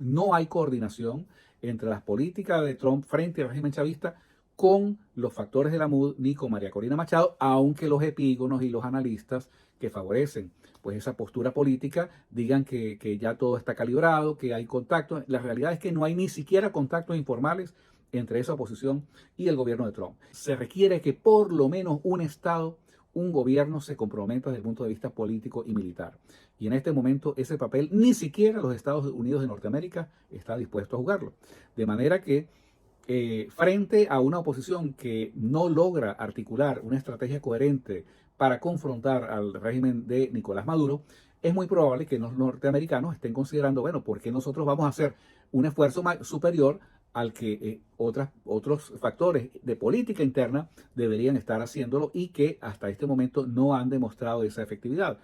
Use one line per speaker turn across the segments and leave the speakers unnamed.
No hay coordinación entre las políticas de Trump frente al régimen chavista con los factores de la MUD ni con María Corina Machado, aunque los epígonos y los analistas que favorecen pues esa postura política digan que ya todo está calibrado, que hay contactos. La realidad es que no hay ni siquiera contactos informales entre esa oposición y el gobierno de Trump. Se requiere que por lo menos un Estado, un gobierno se comprometa desde el punto de vista político y militar. Y en este momento ese papel ni siquiera los Estados Unidos de Norteamérica está dispuesto a jugarlo. De manera que frente a una oposición que no logra articular una estrategia coherente para confrontar al régimen de Nicolás Maduro, es muy probable que los norteamericanos estén considerando, bueno, ¿por qué nosotros vamos a hacer un esfuerzo superior al que otros factores de política interna deberían estar haciéndolo y que hasta este momento no han demostrado esa efectividad?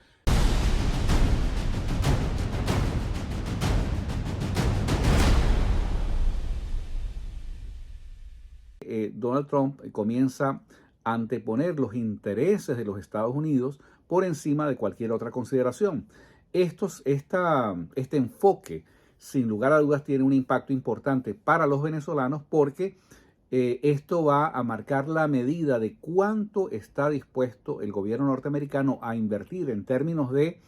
Donald Trump comienza a anteponer los intereses de los Estados Unidos por encima de cualquier otra consideración. Este enfoque, sin lugar a dudas, tiene un impacto importante para los venezolanos porque esto va a marcar la medida de cuánto está dispuesto el gobierno norteamericano a invertir en términos de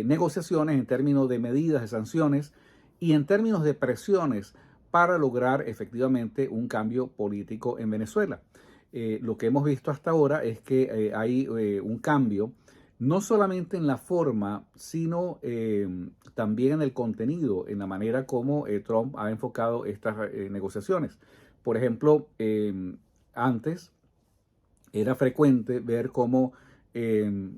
negociaciones, en términos de medidas, de sanciones y en términos de presiones para lograr efectivamente un cambio político en Venezuela. Lo que hemos visto hasta ahora es que hay un cambio no solamente en la forma, sino también en el contenido, en la manera como Trump ha enfocado estas negociaciones. Por ejemplo, antes era frecuente ver cómo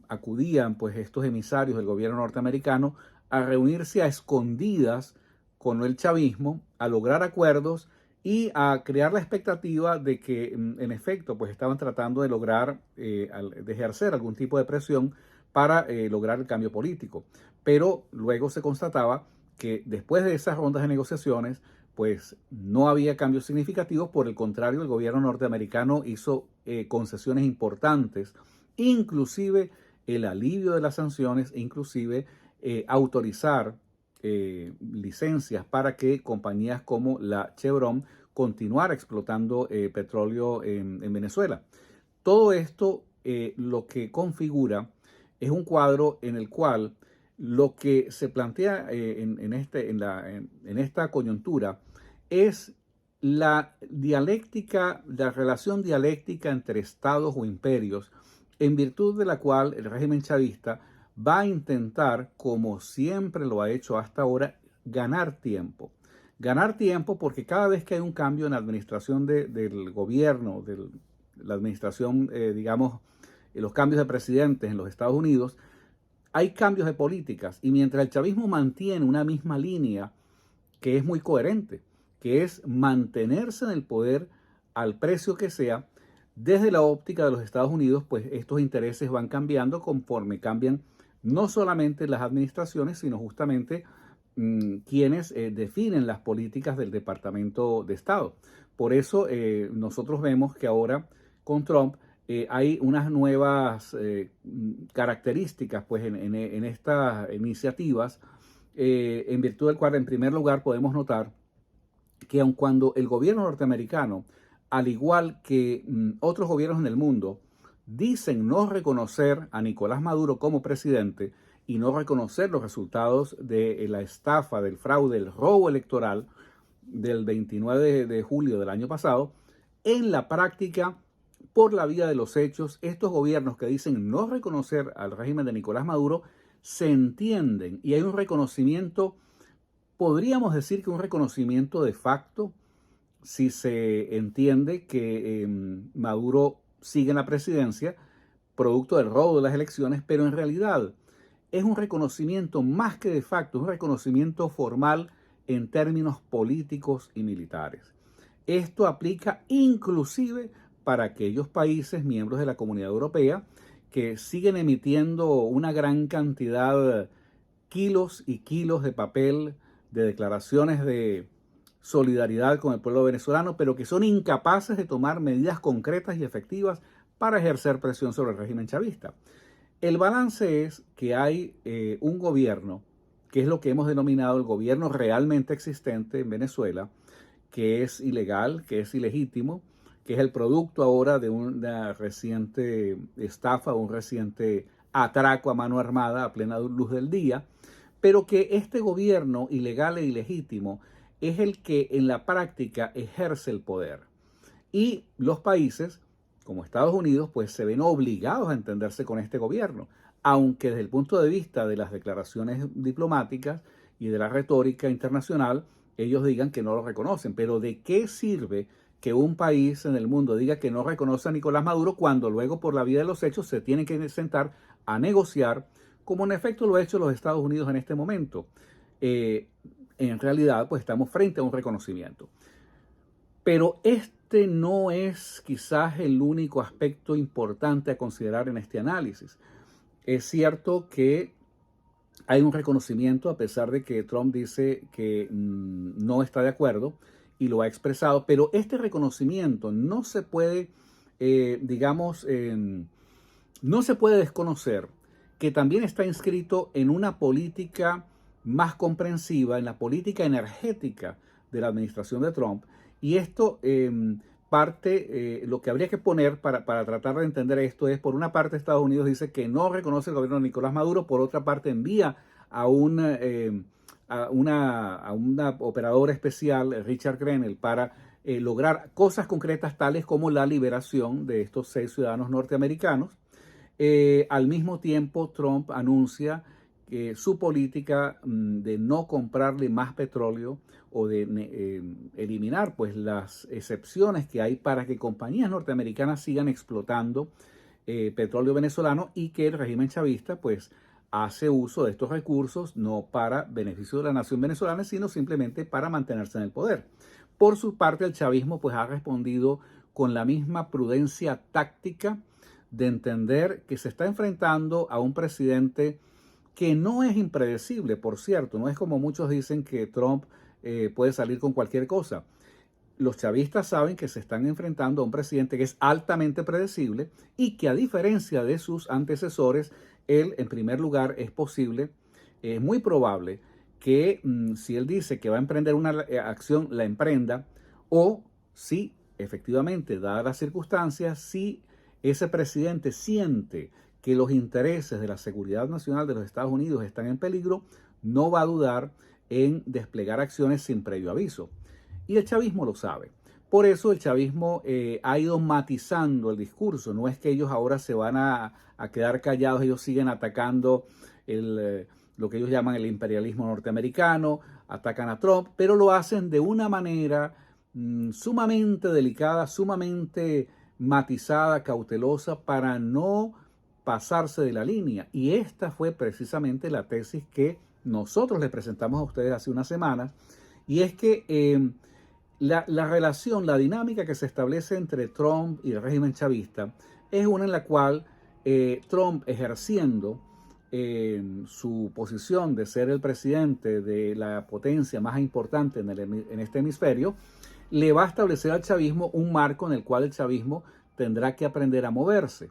acudían pues estos emisarios del gobierno norteamericano a reunirse a escondidas con el chavismo, a lograr acuerdos y a crear la expectativa de que en efecto pues estaban tratando de lograr, de ejercer algún tipo de presión para lograr el cambio político. Pero luego se constataba que después de esas rondas de negociaciones pues no había cambios significativos. Por el contrario, el gobierno norteamericano hizo concesiones importantes, inclusive el alivio de las sanciones, inclusive autorizar licencias para que compañías como la Chevron continuara explotando petróleo en Venezuela. Todo esto lo que configura es un cuadro en el cual lo que se plantea en esta coyuntura es la dialéctica, la relación dialéctica entre estados o imperios, en virtud de la cual el régimen chavista va a intentar, como siempre lo ha hecho hasta ahora, ganar tiempo. Ganar tiempo porque cada vez que hay un cambio en la administración del gobierno, de la administración, digamos, los cambios de presidentes en los Estados Unidos, hay cambios de políticas y mientras el chavismo mantiene una misma línea que es muy coherente, que es mantenerse en el poder al precio que sea, desde la óptica de los Estados Unidos, pues estos intereses van cambiando conforme cambian no solamente las administraciones, sino justamente quienes definen las políticas del Departamento de Estado. Por eso nosotros vemos que ahora con Trump hay unas nuevas características pues, en estas iniciativas, en virtud del cual, en primer lugar, podemos notar que aun cuando el gobierno norteamericano, al igual que otros gobiernos en el mundo, dicen no reconocer a Nicolás Maduro como presidente y no reconocer los resultados de la estafa, del fraude, del robo electoral del 29 de julio del año pasado, en la práctica, por la vía de los hechos, estos gobiernos que dicen no reconocer al régimen de Nicolás Maduro se entienden y hay un reconocimiento, podríamos decir que un reconocimiento de facto, si se entiende que Maduro sigue en la presidencia, producto del robo de las elecciones, pero en realidad es un reconocimiento más que de facto, un reconocimiento formal en términos políticos y militares. Esto aplica inclusive para aquellos países miembros de la Comunidad Europea que siguen emitiendo una gran cantidad, kilos y kilos de papel, de declaraciones de solidaridad con el pueblo venezolano, pero que son incapaces de tomar medidas concretas y efectivas para ejercer presión sobre el régimen chavista. El balance es que hay un gobierno que es lo que hemos denominado el gobierno realmente existente en Venezuela, que es ilegal, que es ilegítimo, que es el producto ahora de una reciente estafa, un reciente atraco a mano armada a plena luz del día, pero que este gobierno ilegal e ilegítimo es el que en la práctica ejerce el poder. Y los países, como Estados Unidos, pues se ven obligados a entenderse con este gobierno, aunque desde el punto de vista de las declaraciones diplomáticas y de la retórica internacional, ellos digan que no lo reconocen. Pero ¿de qué sirve que un país en el mundo diga que no reconoce a Nicolás Maduro cuando luego por la vía de los hechos se tienen que sentar a negociar, como en efecto lo ha hecho los Estados Unidos en este momento? En realidad, pues estamos frente a un reconocimiento. Pero este no es quizás el único aspecto importante a considerar en este análisis. Es cierto que hay un reconocimiento, a pesar de que Trump dice que no está de acuerdo y lo ha expresado, pero este reconocimiento no se puede, no se puede desconocer que también está inscrito en una política más comprensiva, en la política energética de la administración de Trump. Y esto lo que habría que poner para tratar de entender esto es, por una parte, Estados Unidos dice que no reconoce el gobierno de Nicolás Maduro, por otra parte envía a una operadora especial, Richard Grenell, para lograr cosas concretas tales como la liberación de estos 6 ciudadanos norteamericanos. Al mismo tiempo, Trump anuncia que su política de no comprarle más petróleo o de eliminar pues las excepciones que hay para que compañías norteamericanas sigan explotando petróleo venezolano, y que el régimen chavista pues hace uso de estos recursos no para beneficio de la nación venezolana, sino simplemente para mantenerse en el poder. Por su parte, el chavismo pues ha respondido con la misma prudencia táctica de entender que se está enfrentando a un presidente que no es impredecible, por cierto. No es como muchos dicen que Trump puede salir con cualquier cosa. Los chavistas saben que se están enfrentando a un presidente que es altamente predecible y que, a diferencia de sus antecesores, él, en primer lugar, es muy probable que si él dice que va a emprender una acción, la emprenda, o si efectivamente, dadas las circunstancias, si ese presidente siente que los intereses de la seguridad nacional de los Estados Unidos están en peligro, no va a dudar en desplegar acciones sin previo aviso. Y el chavismo lo sabe. Por eso el chavismo ha ido matizando el discurso. No es que ellos ahora se van a quedar callados, ellos siguen atacando lo que ellos llaman el imperialismo norteamericano, atacan a Trump, pero lo hacen de una manera sumamente delicada, sumamente matizada, cautelosa, para no pasarse de la línea. Y esta fue precisamente la tesis que nosotros les presentamos a ustedes hace unas semanas, y es que la relación, la dinámica que se establece entre Trump y el régimen chavista es una en la cual Trump, ejerciendo su posición de ser el presidente de la potencia más importante en este hemisferio, le va a establecer al chavismo un marco en el cual el chavismo tendrá que aprender a moverse.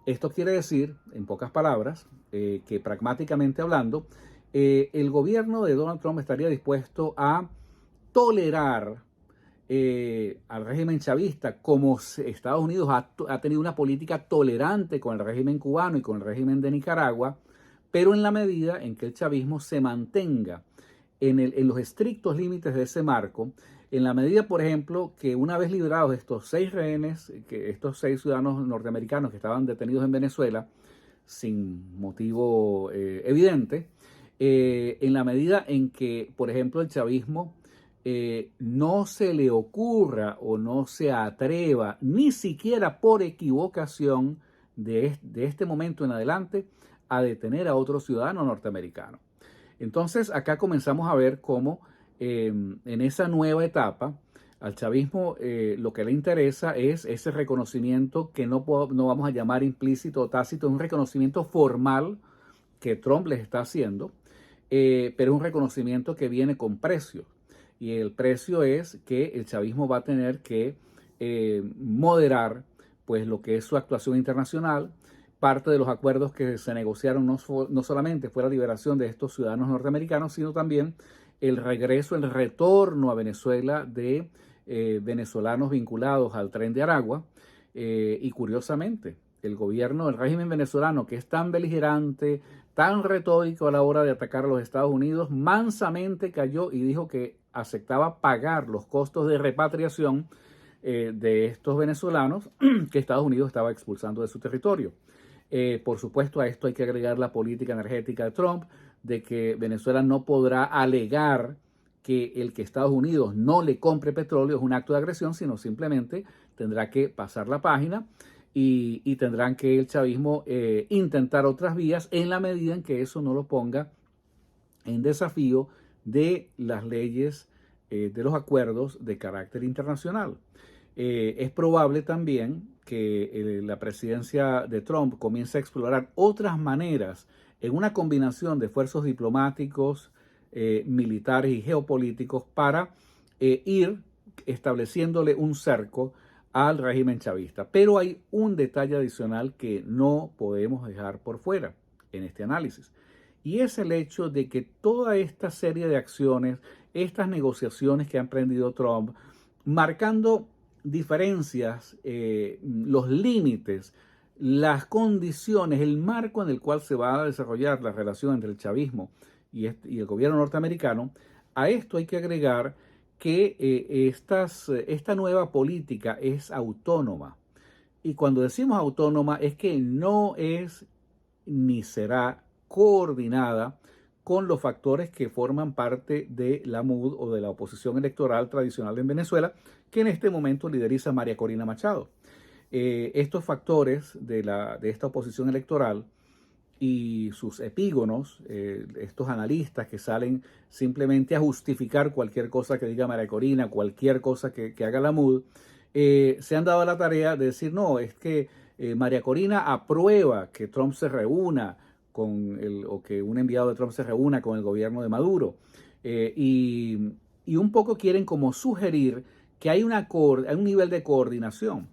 Esto quiere decir, en pocas palabras, que pragmáticamente hablando, el gobierno de Donald Trump estaría dispuesto a tolerar al régimen chavista, como Estados Unidos ha tenido una política tolerante con el régimen cubano y con el régimen de Nicaragua, pero en la medida en que el chavismo se mantenga en los estrictos límites de ese marco, en la medida, por ejemplo, que una vez liberados estos 6 rehenes, estos 6 ciudadanos norteamericanos que estaban detenidos en Venezuela sin motivo evidente, en la medida en que, por ejemplo, el chavismo no se le ocurra o no se atreva, ni siquiera por equivocación, de este momento en adelante, a detener a otro ciudadano norteamericano. Entonces, acá comenzamos a ver cómo en esa nueva etapa al chavismo lo que le interesa es ese reconocimiento que no vamos a llamar implícito o tácito, un reconocimiento formal que Trump les está haciendo, pero un reconocimiento que viene con precio. Y el precio es que el chavismo va a tener que moderar pues lo que es su actuación internacional, parte de los acuerdos que se negociaron no solamente fue la liberación de estos ciudadanos norteamericanos, sino también el regreso, el retorno a Venezuela de venezolanos vinculados al Tren de Aragua. Y curiosamente, el gobierno, el régimen venezolano, que es tan beligerante, tan retórico a la hora de atacar a los Estados Unidos, mansamente cayó y dijo que aceptaba pagar los costos de repatriación de estos venezolanos que Estados Unidos estaba expulsando de su territorio. Por supuesto, a esto hay que agregar la política energética de Trump, de que Venezuela no podrá alegar que el que Estados Unidos no le compre petróleo es un acto de agresión, sino simplemente tendrá que pasar la página y tendrán que el chavismo intentar otras vías en la medida en que eso no lo ponga en desafío de las leyes de los acuerdos de carácter internacional. Es probable también que la presidencia de Trump comience a explorar otras maneras en una combinación de esfuerzos diplomáticos, militares y geopolíticos para ir estableciéndole un cerco al régimen chavista. Pero hay un detalle adicional que no podemos dejar por fuera en este análisis. Y es el hecho de que toda esta serie de acciones, estas negociaciones que ha emprendido Trump, marcando diferencias, los límites, las condiciones, el marco en el cual se va a desarrollar la relación entre el chavismo y el gobierno norteamericano, a esto hay que agregar que esta nueva política es autónoma. Y cuando decimos autónoma es que no es ni será coordinada con los factores que forman parte de la MUD o de la oposición electoral tradicional en Venezuela, que en este momento lideriza María Corina Machado. Estos factores de esta oposición electoral y sus epígonos, estos analistas que salen simplemente a justificar cualquier cosa que diga María Corina, cualquier cosa que haga la MUD, se han dado la tarea de decir, no, es que María Corina aprueba que Trump se reúna o que un enviado de Trump se reúna con el gobierno de Maduro. Y un poco quieren como sugerir que hay un nivel de coordinación.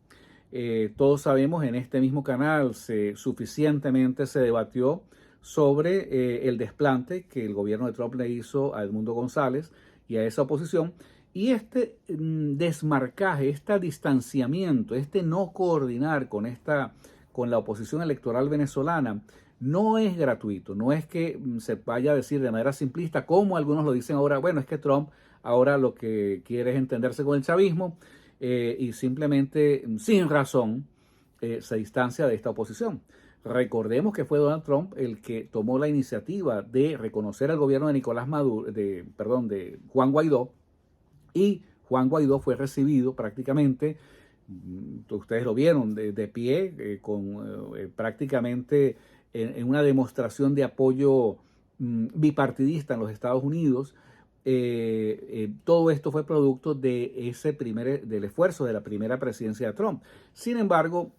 Todos sabemos, en este mismo canal suficientemente se debatió sobre el desplante que el gobierno de Trump le hizo a Edmundo González y a esa oposición. Y este desmarcaje, este distanciamiento, este no coordinar con la oposición electoral venezolana, no es gratuito. No es que se vaya a decir de manera simplista, como algunos lo dicen ahora, bueno, es que Trump ahora lo que quiere es entenderse con el chavismo y simplemente, sin razón, se distancia de esta oposición. Recordemos que fue Donald Trump el que tomó la iniciativa de reconocer al gobierno de Nicolás Maduro, de Juan Guaidó, y Juan Guaidó fue recibido prácticamente, ustedes lo vieron, de pie, prácticamente en una demostración de apoyo bipartidista en los Estados Unidos. Todo esto fue producto del esfuerzo de la primera presidencia de Trump. Sin embargo,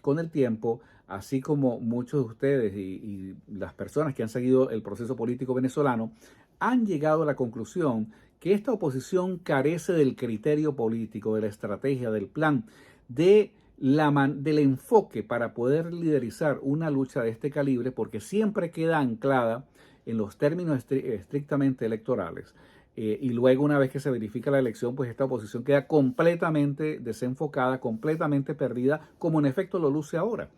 con el tiempo, así como muchos de ustedes y las personas que han seguido el proceso político venezolano, han llegado a la conclusión que esta oposición carece del criterio político, de la estrategia, del plan, del enfoque para poder liderizar una lucha de este calibre, porque siempre queda anclada en los términos estrictamente electorales. Y luego, una vez que se verifica la elección, pues esta oposición queda completamente desenfocada, completamente perdida, como en efecto lo luce ahora,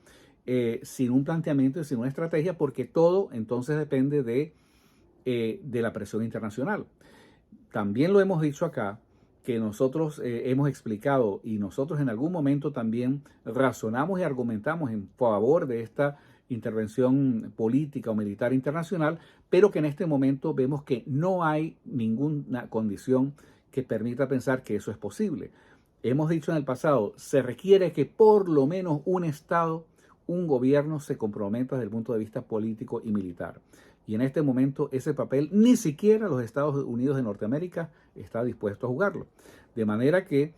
sin un planteamiento y sin una estrategia, porque todo entonces depende de la presión internacional. También lo hemos dicho acá, que nosotros hemos explicado y nosotros en algún momento también razonamos y argumentamos en favor de esta intervención política o militar internacional, pero que en este momento vemos que no hay ninguna condición que permita pensar que eso es posible. Hemos dicho en el pasado, se requiere que por lo menos un Estado, un gobierno se comprometa desde el punto de vista político y militar. Y en este momento ese papel ni siquiera los Estados Unidos de Norteamérica está dispuesto a jugarlo. De manera que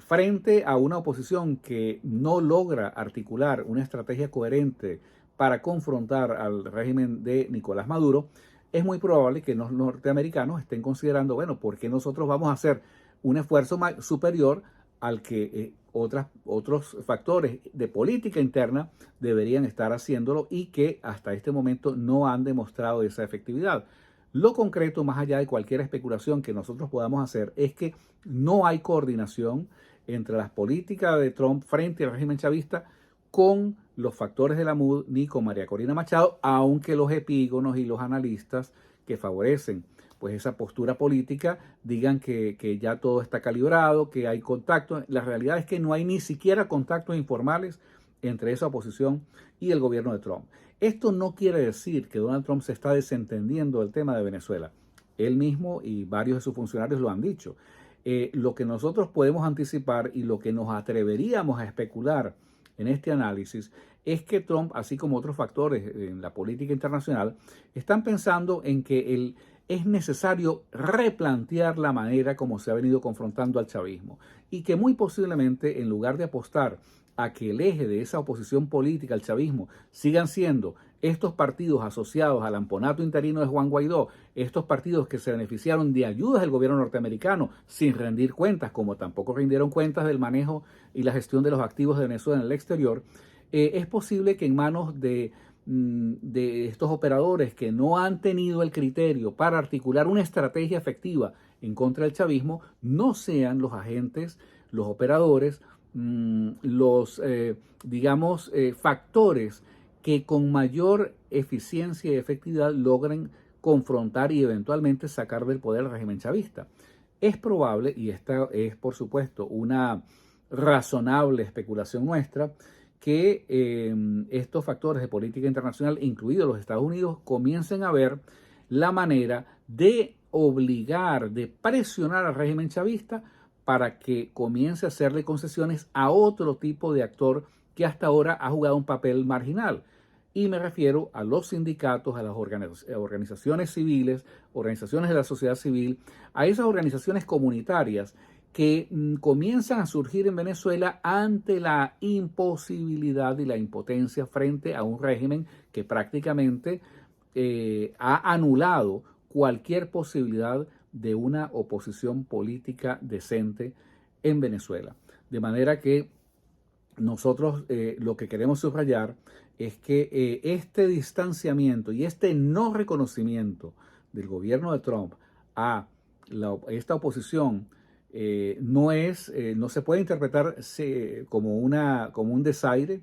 frente a una oposición que no logra articular una estrategia coherente para confrontar al régimen de Nicolás Maduro, es muy probable que los norteamericanos estén considerando, bueno, ¿por qué nosotros vamos a hacer un esfuerzo superior al que otros factores de política interna deberían estar haciéndolo y que hasta este momento no han demostrado esa efectividad. Lo concreto, más allá de cualquier especulación que nosotros podamos hacer, es que no hay coordinación entre las políticas de Trump frente al régimen chavista con los factores de la MUD ni con María Corina Machado, aunque los epígonos y los analistas que favorecen pues esa postura política digan que ya todo está calibrado, que hay contacto. La realidad es que no hay ni siquiera contactos informales entre esa oposición y el gobierno de Trump. Esto no quiere decir que Donald Trump se está desentendiendo del tema de Venezuela. Él mismo y varios de sus funcionarios lo han dicho. Lo que nosotros podemos anticipar y lo que nos atreveríamos a especular en este análisis es que Trump, así como otros factores en la política internacional, están pensando en que es necesario replantear la manera como se ha venido confrontando al chavismo y que muy posiblemente, en lugar de apostar a que el eje de esa oposición política al chavismo sigan siendo estos partidos asociados al amponato interino de Juan Guaidó, estos partidos que se beneficiaron de ayudas del gobierno norteamericano sin rendir cuentas, como tampoco rindieron cuentas del manejo y la gestión de los activos de Venezuela en el exterior, es posible que en manos de estos operadores que no han tenido el criterio para articular una estrategia efectiva en contra del chavismo, no sean los agentes, los operadores, factores que con mayor eficiencia y efectividad logren confrontar y eventualmente sacar del poder al régimen chavista. Es probable, y esta es por supuesto una razonable especulación nuestra, que estos factores de política internacional, incluidos los Estados Unidos, comiencen a ver la manera de obligar, de presionar al régimen chavista para que comience a hacerle concesiones a otro tipo de actor que hasta ahora ha jugado un papel marginal. Y me refiero a los sindicatos, a las organizaciones civiles, organizaciones de la sociedad civil, a esas organizaciones comunitarias que comienzan a surgir en Venezuela ante la imposibilidad y la impotencia frente a un régimen que prácticamente ha anulado cualquier posibilidad de una oposición política decente en Venezuela. De manera que nosotros lo que queremos subrayar es que este distanciamiento y este no reconocimiento del gobierno de Trump a esta oposición no se puede interpretar como un desaire,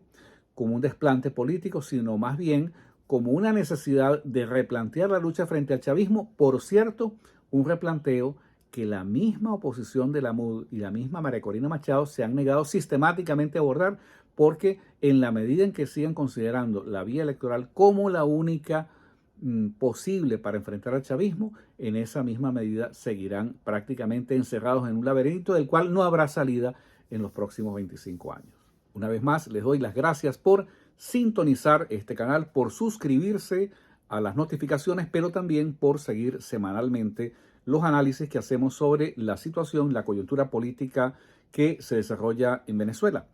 como un desplante político, sino más bien como una necesidad de replantear la lucha frente al chavismo. Por cierto, un replanteo que la misma oposición de la MUD y la misma María Corina Machado se han negado sistemáticamente a abordar, porque en la medida en que sigan considerando la vía electoral como la única posible para enfrentar al chavismo, en esa misma medida seguirán prácticamente encerrados en un laberinto del cual no habrá salida en los próximos 25 años. Una vez más, les doy las gracias por sintonizar este canal, por suscribirse a las notificaciones, pero también por seguir semanalmente los análisis que hacemos sobre la situación, la coyuntura política que se desarrolla en Venezuela.